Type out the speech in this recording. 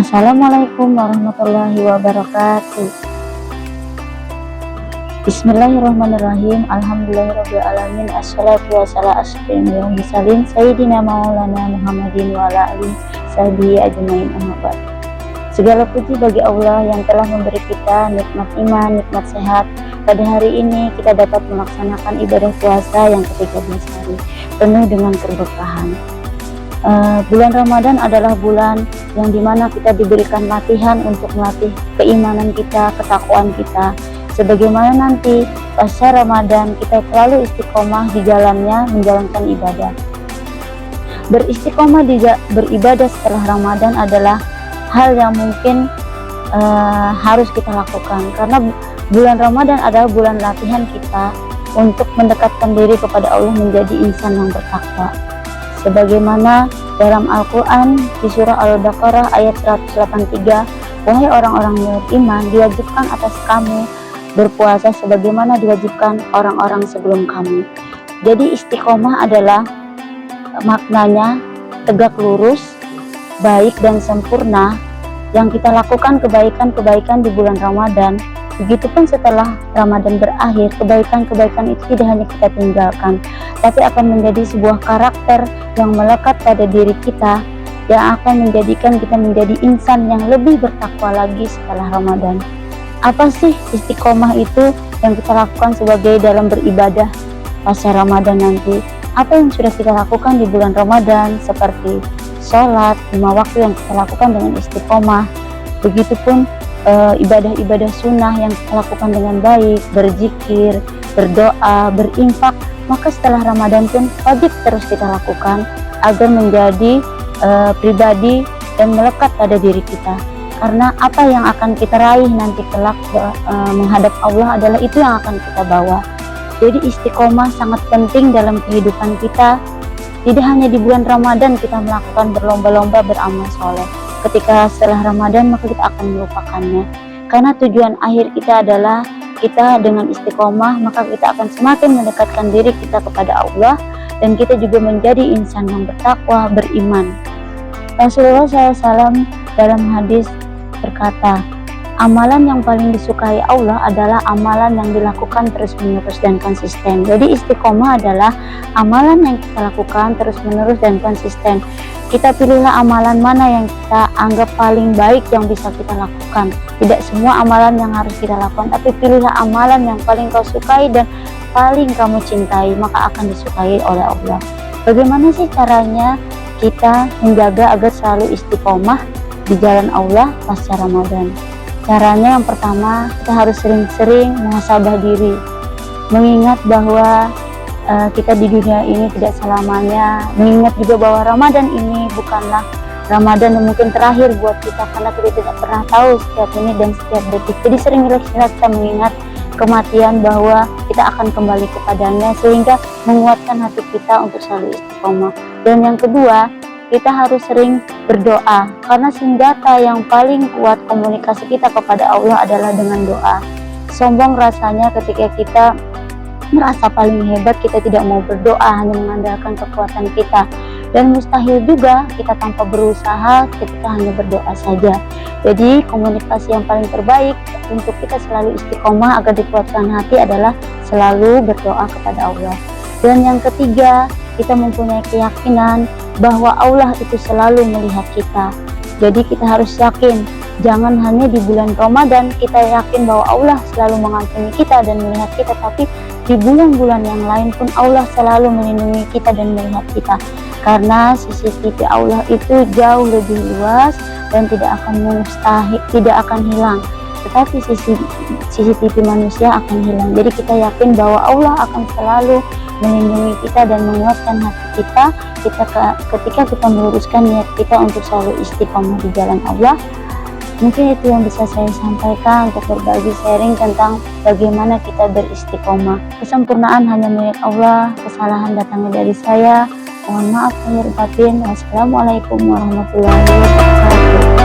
Assalamualaikum warahmatullahi wabarakatuh. Bismillahirrahmanirrahim. Alhamdulillahirrahmanirrahim. Assalatu wassalamu ala Sayyidina Maulana Muhammadin wa ala alihi sahbihi ajmain, amma ba'd. Segala puji bagi Allah yang telah memberi kita nikmat iman, nikmat sehat. Pada hari ini kita dapat melaksanakan ibadah puasa yang ke-13 hari penuh dengan keberkahan. Bulan Ramadan adalah bulan yang dimana kita diberikan latihan untuk melatih keimanan kita, ketakwaan kita, sebagaimana nanti pasca Ramadan kita selalu istiqomah di jalannya menjalankan ibadah. Beristiqomah beribadah setelah Ramadan adalah hal yang mungkin harus kita lakukan, karena bulan Ramadan adalah bulan latihan kita untuk mendekatkan diri kepada Allah menjadi insan yang bertakwa. Sebagaimana dalam Al-Quran di surah Al-Baqarah ayat 183, wahai orang-orang yang beriman, diwajibkan atas kamu berpuasa sebagaimana diwajibkan orang-orang sebelum kamu. Jadi istiqomah adalah maknanya tegak lurus, baik dan sempurna, yang kita lakukan kebaikan-kebaikan di bulan Ramadan. Begitupun setelah Ramadan berakhir, kebaikan-kebaikan itu tidak hanya kita tinggalkan, tapi akan menjadi sebuah karakter yang melekat pada diri kita, yang akan menjadikan kita menjadi insan yang lebih bertakwa lagi setelah Ramadan. Apa sih istiqomah itu yang kita lakukan sebagai dalam beribadah pasca Ramadan nanti? Apa yang sudah kita lakukan di bulan Ramadan seperti sholat 5 waktu yang kita lakukan dengan istiqomah, begitupun ibadah-ibadah sunnah yang kita lakukan dengan baik, berzikir, berdoa, berinfak, maka setelah Ramadan pun wajib terus kita lakukan agar menjadi pribadi dan melekat pada diri kita. Karena apa yang akan kita raih nanti kelak menghadap Allah adalah itu yang akan kita bawa. Jadi istiqomah sangat penting dalam kehidupan kita. Tidak hanya di bulan Ramadan kita melakukan berlomba-lomba beramal soleh. Ketika setelah Ramadan maka kita akan melupakannya, karena tujuan akhir kita adalah kita dengan istiqomah maka kita akan semakin mendekatkan diri kita kepada Allah, dan kita juga menjadi insan yang bertakwa, beriman. Rasulullah SAW dalam hadis berkata, amalan yang paling disukai Allah adalah amalan yang dilakukan terus-menerus dan konsisten. Jadi istiqomah adalah amalan yang kita lakukan terus-menerus dan konsisten. Kita pilihlah amalan mana yang kita anggap paling baik yang bisa kita lakukan. Tidak semua amalan yang harus kita lakukan, tapi pilihlah amalan yang paling kau sukai dan paling kamu cintai, maka akan disukai oleh Allah. Bagaimana sih caranya kita menjaga agar selalu istiqomah di jalan Allah pasca Ramadan? Caranya yang pertama, kita harus sering-sering muhasabah diri, mengingat bahwa kita di dunia ini tidak selamanya, mengingat juga bahwa Ramadan ini bukanlah Ramadan yang mungkin terakhir buat kita, karena kita tidak pernah tahu setiap menit dan setiap detik. Jadi sering-sering kita mengingat kematian bahwa kita akan kembali kepadanya, sehingga menguatkan hati kita untuk selalu istiqomah. Dan yang kedua, kita harus sering berdoa, karena senjata yang paling kuat komunikasi kita kepada Allah adalah dengan doa. Sombong rasanya ketika kita merasa paling hebat kita tidak mau berdoa, hanya mengandalkan kekuatan kita, dan mustahil juga kita tanpa berusaha ketika hanya berdoa saja. Jadi komunikasi yang paling terbaik untuk kita selalu istiqomah agar dikuatkan hati adalah selalu berdoa kepada Allah. Dan yang ketiga, kita mempunyai keyakinan bahwa Allah itu selalu melihat kita. Jadi kita harus yakin, jangan hanya di bulan Ramadan kita yakin bahwa Allah selalu mengampuni kita dan melihat kita, tapi di bulan-bulan yang lain pun Allah selalu melindungi kita dan melihat kita. Karena CCTV Allah itu jauh lebih luas dan tidak akan hilang, tetapi CCTV manusia akan hilang. Jadi kita yakin bahwa Allah akan selalu melindungi kita dan menguatkan hati kita ketika kita meluruskan niat kita untuk selalu istiqomah di jalan Allah. Mungkin itu yang bisa saya sampaikan untuk berbagi sharing tentang bagaimana kita beristiqomah. Kesempurnaan hanya milik Allah, kesalahan datangnya dari saya. Mohon maaf lahir batin. Wassalamualaikum warahmatullahi wabarakatuh.